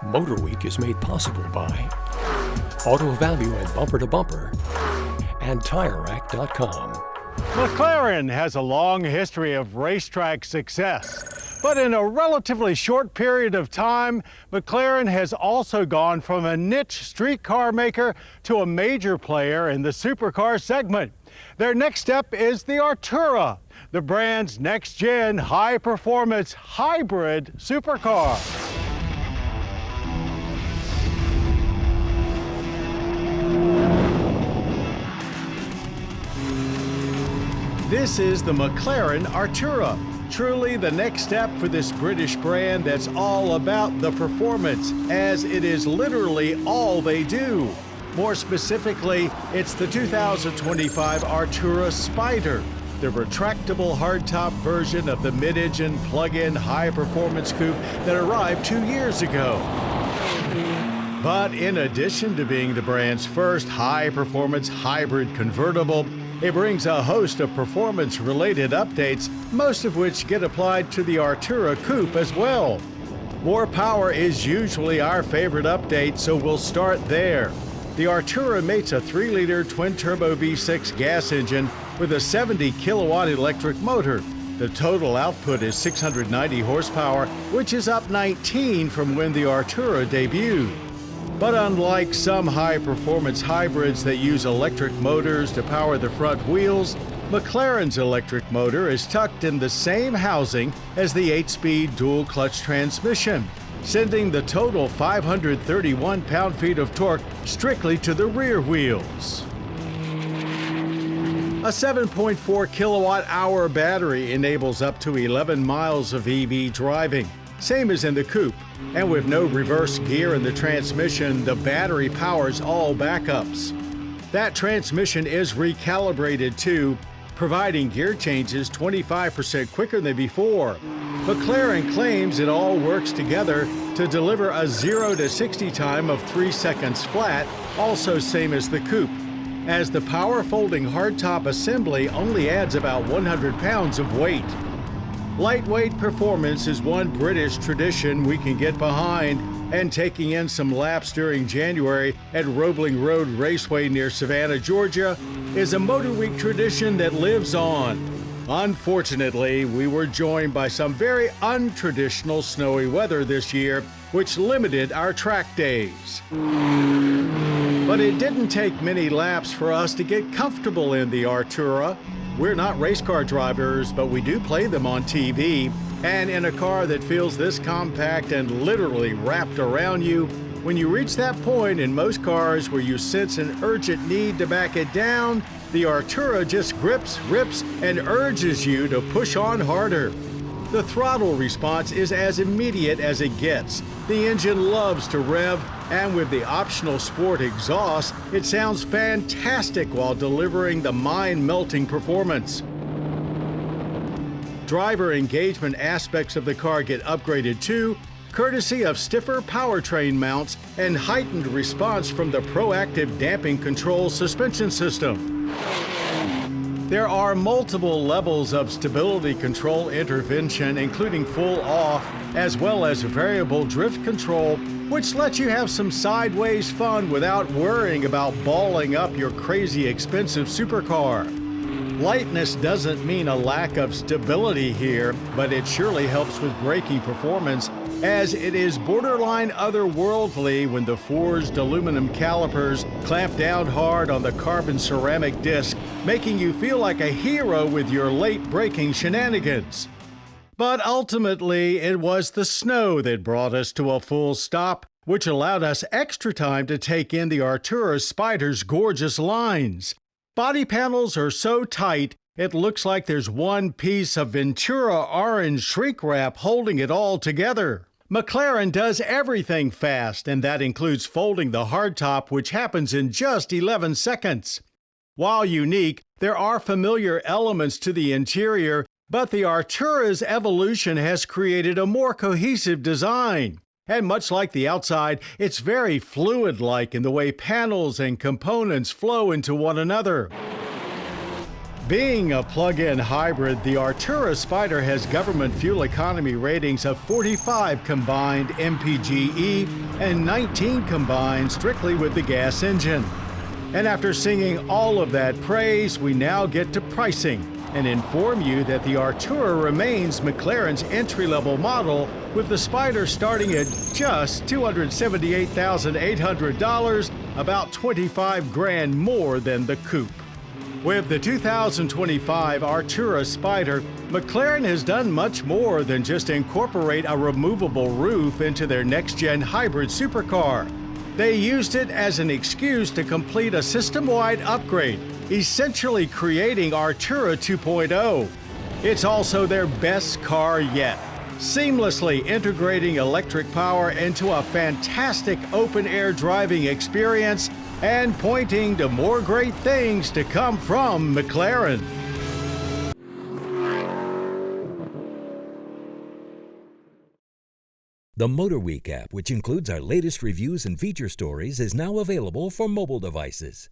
MotorWeek is made possible by Auto Value and Bumper to Bumper and TireRack.com. McLaren has a long history of racetrack success, but in a relatively short period of time, McLaren has also gone from a niche street car maker to a major player in the supercar segment. Their next step is the Artura, the brand's next-gen high-performance hybrid supercar. This is the McLaren Artura, truly the next step for this British brand that's all about the performance, as it is literally all they do. More specifically, it's the 2025 Artura Spider, the retractable hardtop version of the mid-engine plug-in high-performance coupe that arrived 2 years ago. But in addition to being the brand's first high-performance hybrid convertible, it brings a host of performance-related updates, most of which get applied to the Artura coupe as well. More power is usually our favorite update, so we'll start there. The Artura mates a 3-liter twin-turbo V6 gas engine with a 70-kilowatt electric motor. The total output is 690 horsepower, which is up 19 from when the Artura debuted. But unlike some high-performance hybrids that use electric motors to power the front wheels, McLaren's electric motor is tucked in the same housing as the 8-speed dual-clutch transmission, sending the total 531 pound-feet of torque strictly to the rear wheels. A 7.4 kilowatt-hour battery enables up to 11 miles of EV driving, same as in the coupe. And with no reverse gear in the transmission, the battery powers all backups. That transmission is recalibrated too, providing gear changes 25% quicker than before. McLaren claims it all works together to deliver a 0 to 60 time of 3 seconds flat, also same as the coupe, as the power-folding hardtop assembly only adds about 100 pounds of weight. Lightweight performance is one British tradition we can get behind, and taking in some laps during January at Roebling Road Raceway near Savannah, Georgia, is a MotorWeek tradition that lives on. Unfortunately, we were joined by some very untraditional snowy weather this year, which limited our track days. But it didn't take many laps for us to get comfortable in the Artura. We're not race car drivers, but we do play them on TV. And in a car that feels this compact and literally wrapped around you, when you reach that point in most cars where you sense an urgent need to back it down, the Artura just grips, rips, and urges you to push on harder. The throttle response is as immediate as it gets. The engine loves to rev, and with the optional sport exhaust, it sounds fantastic while delivering the mind-melting performance. Driver engagement aspects of the car get upgraded too, courtesy of stiffer powertrain mounts and heightened response from the proactive damping control suspension system. There are multiple levels of stability control intervention, including full off, as well as variable drift control, which lets you have some sideways fun without worrying about balling up your crazy expensive supercar. Lightness doesn't mean a lack of stability here, but it surely helps with braking performance, as it is borderline otherworldly when the forged aluminum calipers clamp down hard on the carbon ceramic disc, making you feel like a hero with your late braking shenanigans. But ultimately, it was the snow that brought us to a full stop, which allowed us extra time to take in the Artura Spider's gorgeous lines. Body panels are so tight, it looks like there's one piece of Ventura orange shrink wrap holding it all together. McLaren does everything fast, and that includes folding the hardtop, which happens in just 11 seconds. While unique, there are familiar elements to the interior, but the Artura's evolution has created a more cohesive design. And much like the outside, it's very fluid-like in the way panels and components flow into one another. Being a plug-in hybrid, the Artura Spider has government fuel economy ratings of 45 combined MPGe and 19 combined strictly with the gas engine. And after singing all of that praise, we now get to pricing and inform you that the Artura remains McLaren's entry-level model, with the Spider starting at just $278,800, about $25,000 more than the coupe. With the 2025 Artura Spider, McLaren has done much more than just incorporate a removable roof into their next-gen hybrid supercar. They used it as an excuse to complete a system-wide upgrade, essentially creating Artura 2.0. It's also their best car yet, seamlessly integrating electric power into a fantastic open-air driving experience and pointing to more great things to come from McLaren. The MotorWeek app, which includes our latest reviews and feature stories, is now available for mobile devices.